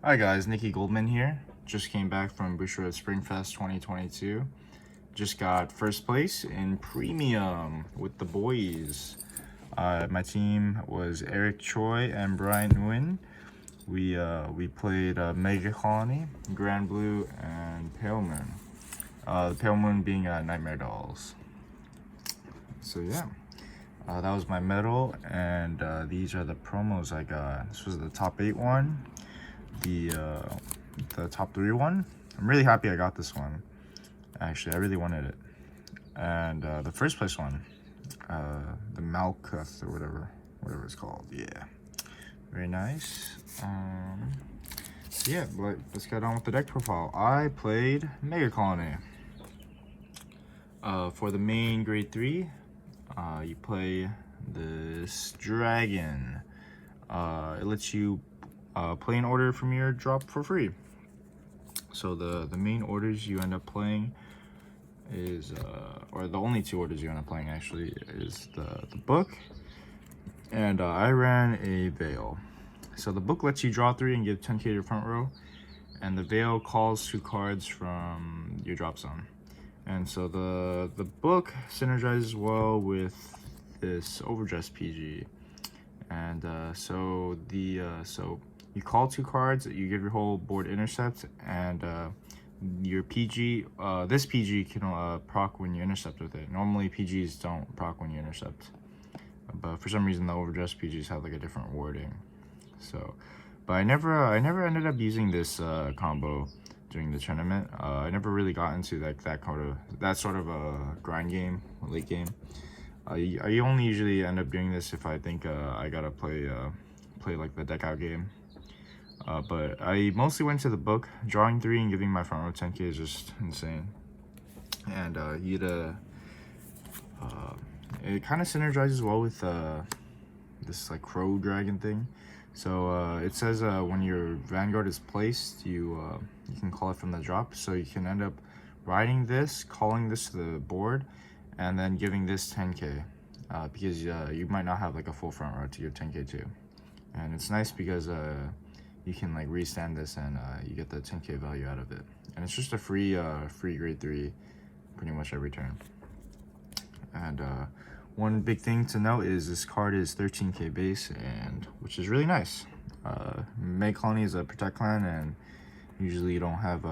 Hi guys, Nicky Goldman here. Just came back from Bushra Springfest 2022. Just got first place in Premium with the boys. My team was Eric Choi and Brian Nguyen. We played Megacolony, Grand Blue, and Pale Moon. The Pale Moon being Nightmare Dolls. So yeah, that was my medal, and these are the promos I got. This was the top 8 one. The top 3 one. I'm really happy I got this one. Actually, I really wanted it. And the first place one, the Malkuth or whatever it's called. Yeah, very nice. So yeah, let's get on with the deck profile. I played Megacolony. For the main grade 3, you play this dragon. It lets you play an order from your drop for free. So the main orders you end up playing is, or the only 2 orders you end up playing actually, is the book, and I ran a Veil. So the book lets you draw 3 and give 10k to your front row, and the Veil calls 2 cards from your drop zone. And so the book synergizes well with this overdressed PG, and so you call 2 cards, you give your whole board intercept, and your PG, this PG can proc when you intercept with it. Normally PGs don't proc when you intercept, but for some reason the overdressed PGs have like a different wording. So, but I never ended up using this combo during the tournament. I never really got into like that sort of a grind game, late game. I only usually end up doing this if I think I gotta play like the deck out game. But I mostly went to the book. Drawing 3 and giving my front row 10k is just insane. And it kind of synergizes well with this like crow dragon thing. So it says when your Vanguard is placed, you can call it from the drop. So you can end up riding this, calling this to the board, and then giving this 10k because you might not have like a full front row to give 10k to. And it's nice because you can like restand this and you get the 10k value out of it. And it's just a free grade 3 pretty much every turn. And one big thing to note is this card is 13k base, and which is really nice. Megacolony is a protect clan, and usually you don't have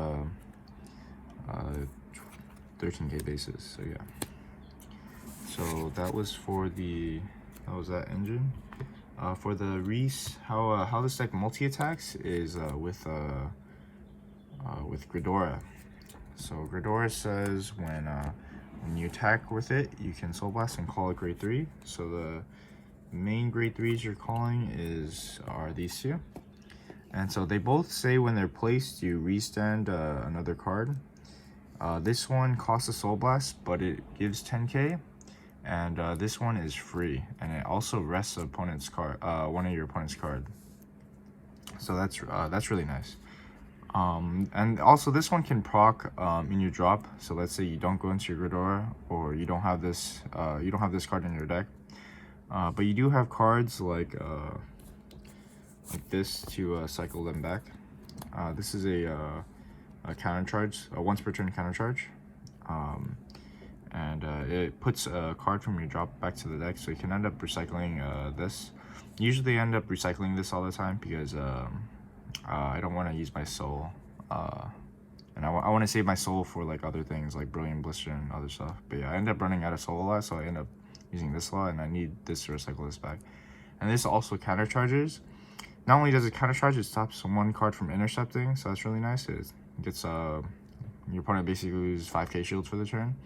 13k bases, so yeah. So that was for that engine. For the Reese, how this deck multi-attacks is with Gridora. So Gridora says when you attack with it, you can Soul Blast and call it grade 3. So the main grade 3s you're calling are these 2. And so they both say when they're placed, you restand another card. This one costs a Soul Blast, but it gives 10k. And this one is free, and it also rests an opponent's card, one of your opponent's card. So that's really nice. And also this one can proc in your drop. So let's say you don't go into your Gridora, or you don't have this card in your deck, but you do have cards like this to cycle them back. This is a counter charge, a once per turn counter charge. And it puts a card from your drop back to the deck, so you can end up recycling this. Usually end up recycling this all the time because I don't want to use my soul, and I want to save my soul for like other things like Brilliant Blister and other stuff. But yeah, I end up running out of soul a lot, so I end up using this a lot, and I need this to recycle this back. And this also counter charges. Not only does it counter charge, it stops one card from intercepting, so that's really nice. It gets your opponent basically loses 5k shields for the turn.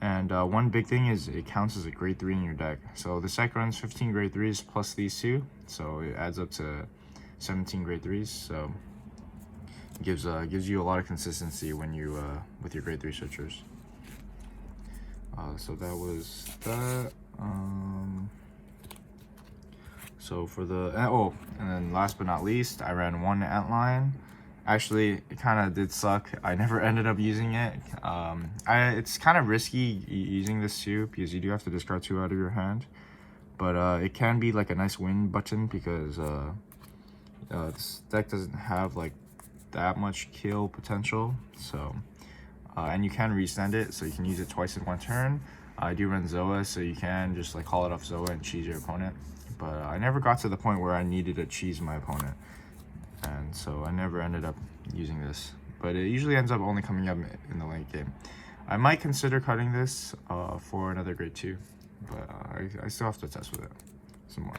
And one big thing is it counts as a grade 3 in your deck. So the deck runs 15 grade 3s plus these 2, so it adds up to 17 grade 3s. So it gives you a lot of consistency when you with your grade 3 switchers. So that was that. So for the and then last but not least, I ran one Antlion. Actually, it kind of did suck. I never ended up using it. It's kind of risky using this too, because you do have to discard 2 out of your hand. But it can be like a nice win button, because this deck doesn't have like that much kill potential, so and you can resend it, so you can use it twice in one turn. I do run Zoa, so you can just like call it off Zoa and cheese your opponent, but I never got to the point where I needed to cheese my opponent, and so I never ended up using this, but it usually ends up only coming up in the late game. I might consider cutting this for another grade 2, but I still have to test with it some more.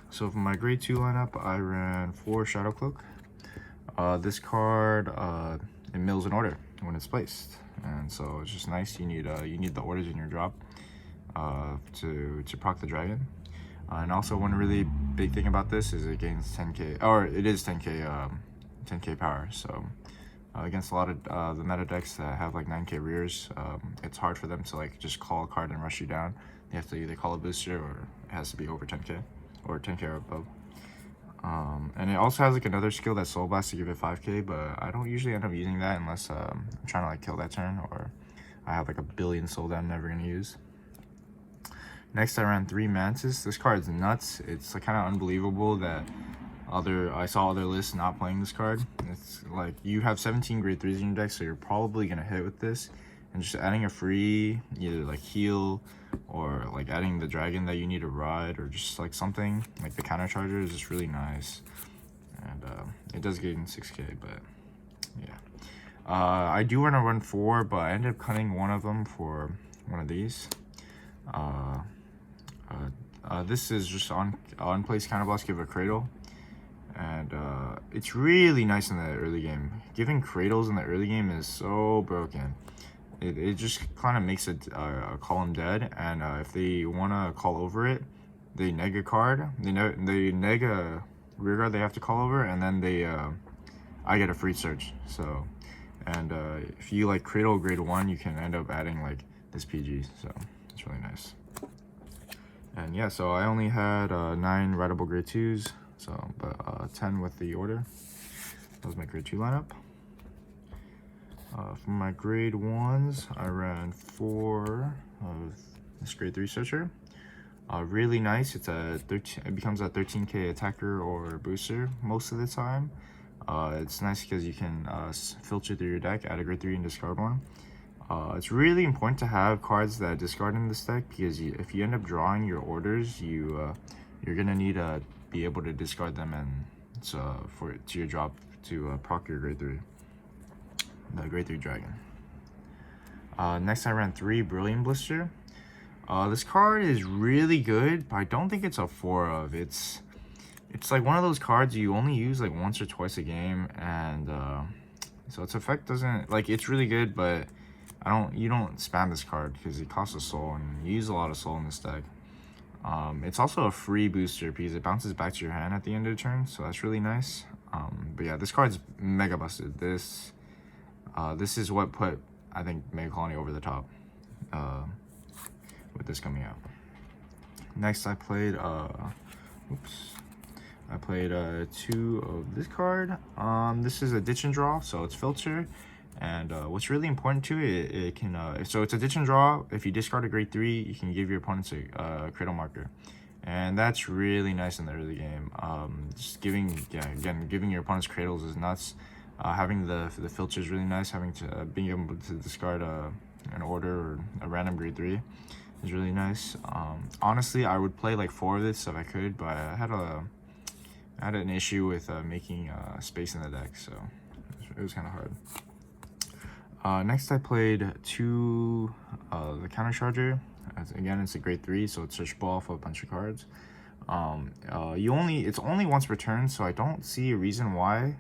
So for my grade 2 lineup, I ran 4 Shadow Cloak. This card, it mills an order when it's placed, and so it's just nice. You need the orders in your drop to proc the dragon. And also one really big thing about this is it gains 10k, or it is 10k power. So against a lot of the meta decks that have like 9k rears, it's hard for them to like just call a card and rush you down. They have to either call a booster or it has to be over 10k or 10k or above. And it also has like another skill that's Soul Blast to give it 5k, but I don't usually end up using that unless I'm trying to like kill that turn or I have like a billion soul that I'm never gonna use. Next, I ran 3 Mantis. This card is nuts. It's like kind of unbelievable that I saw other lists not playing this card. It's like you have 17 grade 3s in your deck, so you're probably gonna hit with this. And just adding a free, either like heal or like adding the dragon that you need to ride, or just like something like the counter charger is just really nice. And it does gain 6k, but yeah. I do want to run 4, but I ended up cutting one of them for one of these. This is just on place counterblast, give a cradle, and it's really nice in the early game. Giving cradles in the early game is so broken. It just kind of makes it column dead, and if they want to call over it, they neg a card. They neg a rear guard they have to call over, and then I get a free search. So, and if you like cradle grade 1, you can end up adding like this PG. So it's really nice. And yeah, so I only had 9 rideable grade 2s, so but 10 with the order. That was my grade 2 lineup. For my grade 1s, I ran 4 of this grade 3 searcher. Really nice. It's it becomes a 13k attacker or booster most of the time. It's nice because you can filter through your deck, add a grade 3 and discard one. It's really important to have cards that discard in this deck, because if you end up drawing your orders, you're gonna need to be able to discard them and to your drop to proc your grade 3, the grade 3 dragon. Next, I ran 3 Brilliant Blister. This card is really good, but I don't think it's a 4 of. It's like one of those cards you only use like once or twice a game, and so its effect doesn't like. It's really good, but you don't spam this card because it costs a soul, and you use a lot of soul in this deck. It's also a free booster because it bounces back to your hand at the end of the turn, so that's really nice. But yeah, this card's mega busted. This is what put, I think, Megacolony over the top with this coming out. Next, I played 2 of this card. This is a ditch and draw, so it's filter. And what's really important to it, it can so it's a ditch and draw. If you discard a grade 3, you can give your opponents a cradle marker, and that's really nice in the early game. Just giving your opponents cradles is nuts. Having the filter is really nice. Having to being able to discard an order or a random grade 3 is really nice. Honestly, I would play like 4 of this if I could, but I had an issue with making space in the deck, so it was kind of hard. Next, I played 2 the counter charger. Again, it's a grade 3, so it's searchable off a bunch of cards. It's only once per turn, so I don't see a reason why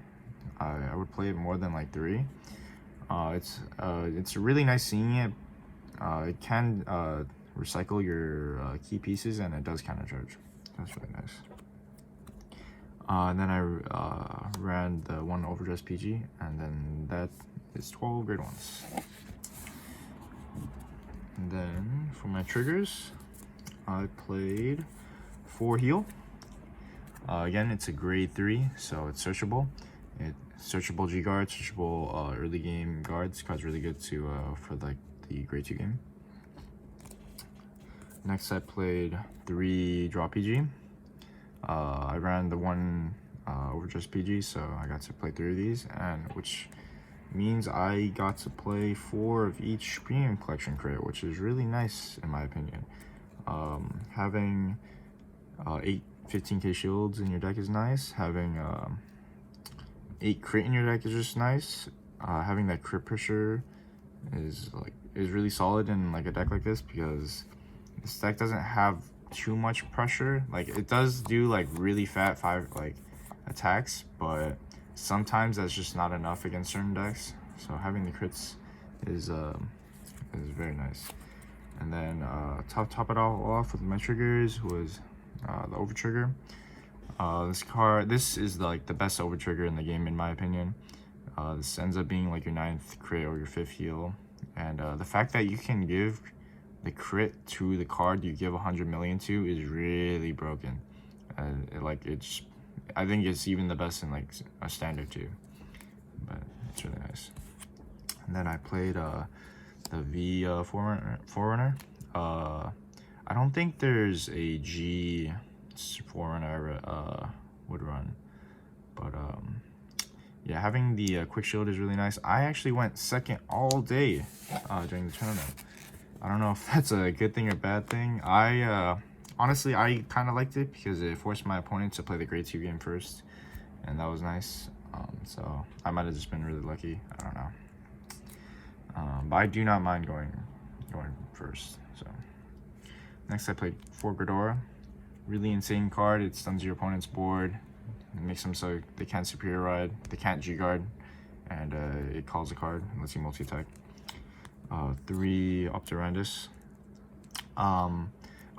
I would play it more than like 3. It's really nice seeing it. It can recycle your key pieces, and it does counter charge. That's really nice. And then I ran the 1 overdress PG, and then that is 12 grade 1s. And then for my triggers, I played 4 heal. Again, it's a grade 3, so it's searchable. Searchable G guard, searchable early game guards. Card's really good for like the grade 2 game. Next, I played 3 draw PG. I ran the 1 for just PG, so I got to play 3 of these, and which means I got to play 4 of each premium collection crate, which is really nice in my opinion. Having 8 15k shields in your deck is nice. Having 8 crit in your deck is just nice. Having that crit pusher is really solid in like a deck like this, because this deck doesn't have too much pressure. Like, it does do like really fat 5 like attacks, but sometimes that's just not enough against certain decks. So having the crits is very nice. And then top it all off with my triggers was the over trigger. This is like the best over trigger in the game in my opinion. This ends up being like your 9th crit or your 5th heal, and the fact that you can give the crit to the card you give 100 million to is really broken. I think it's even the best in like a standard too, but it's really nice. And then I played the V Forerunner. I don't think there's a G Forerunner would run, but yeah, having the quick shield is really nice. I actually went 2nd all day during the tournament. I don't know if that's a good thing or bad thing. Honestly, I kind of liked it because it forced my opponent to play the grade 2 game first, and that was nice. So I might have just been really lucky. I don't know. But I do not mind going first. So next I played 4 Gridora. Really insane card. It stuns your opponent's board. It makes them so they can't superior ride, they can't G-guard, and it calls a card, lets you multi-attack. 3 Optorandus.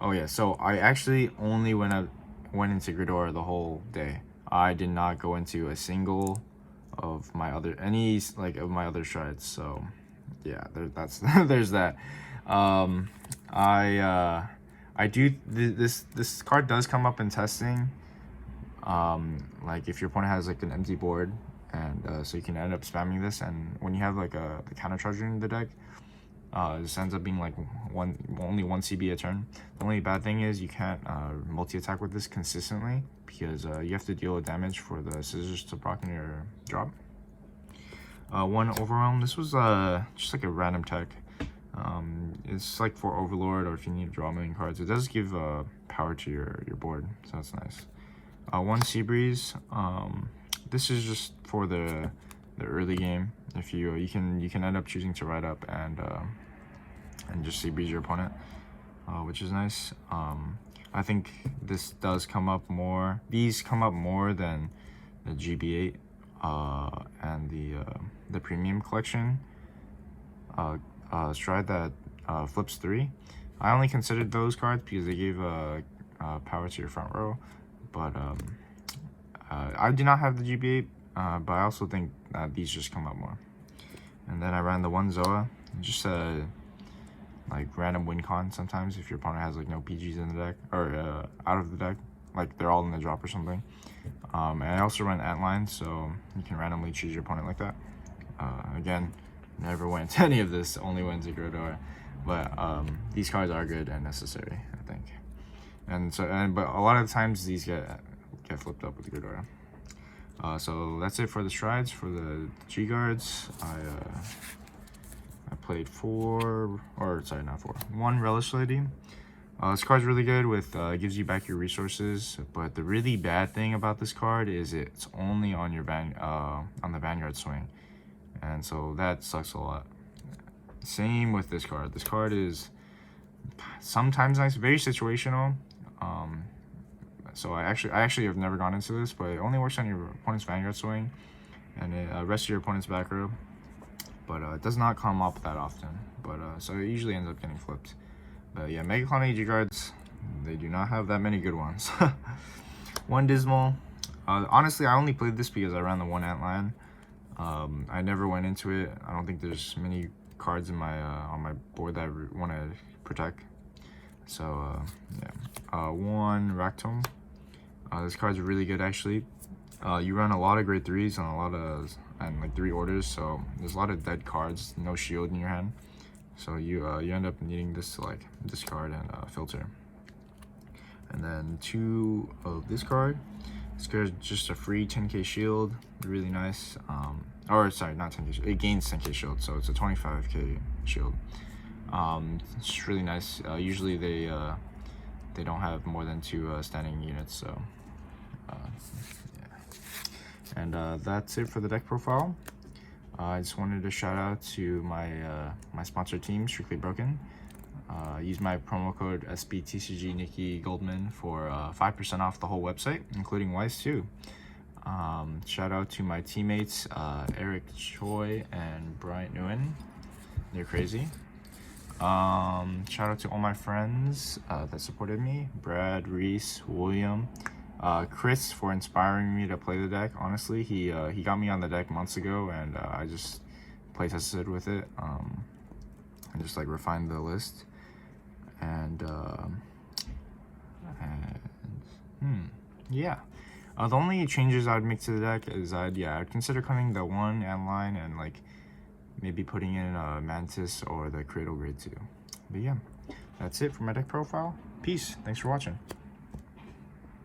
Oh yeah, so I actually only went into Gridora the whole day. I did not go into a single of my other strides. So yeah, that's there's that. This card does come up in testing. Like if your opponent has like an empty board, and so you can end up spamming this, and when you have like the counter charger in the deck, this ends up being like only one CB a turn. The only bad thing is you can't multi-attack with this consistently, because you have to deal with damage for the scissors to proc in your drop. 1 Overwhelm. This was just like a random tech. It's like for Overlord, or if you need to draw a million cards. It does give power to your board, so that's nice. 1 Seabreeze. This is just for the early game. If you can end up choosing to ride up and just Seabreeze your opponent, which is nice. I think this does come up more. These come up more than the GB8 and the premium collection stride that flips 3. I only considered those cards because they gave power to your front row, but I do not have the GB8, but I also think that these just come up more. And then I ran the 1 Zoa, just like random win con sometimes if your opponent has like no PGs in the deck, or out of the deck, like they're all in the drop or something. And I also run Antlion, so you can randomly choose your opponent like that. Again, never went to any of this, only went to Gridora, but these cards are good and necessary, I think. But a lot of the times these get flipped up with Gridora. So that's it for the strides. For the G guards, I played 1 Relish Lady. This card's really good with gives you back your resources, but the really bad thing about this card is it's only on your on the Vanguard swing, and so that sucks a lot. Same with this card. This card is sometimes nice, very situational. So I actually have never gone into this, but it only works on your opponent's Vanguard swing, and it rests your opponent's back row, but it does not come up that often. But so it usually ends up getting flipped. But yeah, Megacolony G guards, they do not have that many good ones. 1 Dismal. Honestly, I only played this because I ran the 1 Antlion. I never went into it. I don't think there's many cards in my on my board that I want to protect. So yeah, 1 Ractome. This card's really good actually. You run a lot of grade 3s and like 3 orders, so there's a lot of dead cards, no shield in your hand. So you end up needing this to like discard and filter. And then 2 of this card. It's good, just a free 10k shield, really nice. Or sorry, not 10k shield, it gains 10k shield, so it's a 25k shield. It's really nice. Usually they don't have more than 2 standing units, so yeah. And that's it for the deck profile. I just wanted to shout out to my my sponsor team, Strictly Broken. Use my promo code SBTCG Nicky Goldman for 5% off the whole website, including Weiss too. Shout out to my teammates Eric Choi and Bryant Nguyen. They're crazy. Shout out to all my friends that supported me: Brad, Reese, William, Chris for inspiring me to play the deck. Honestly, he got me on the deck months ago, and I just play tested with it. I just like refined the list, and yeah. The only changes I'd make to the deck is I'd consider cutting the 1 Antlion and like maybe putting in a Mantis or the Cradle Grade 2. But yeah, that's it for my deck profile. Peace. Thanks for watching.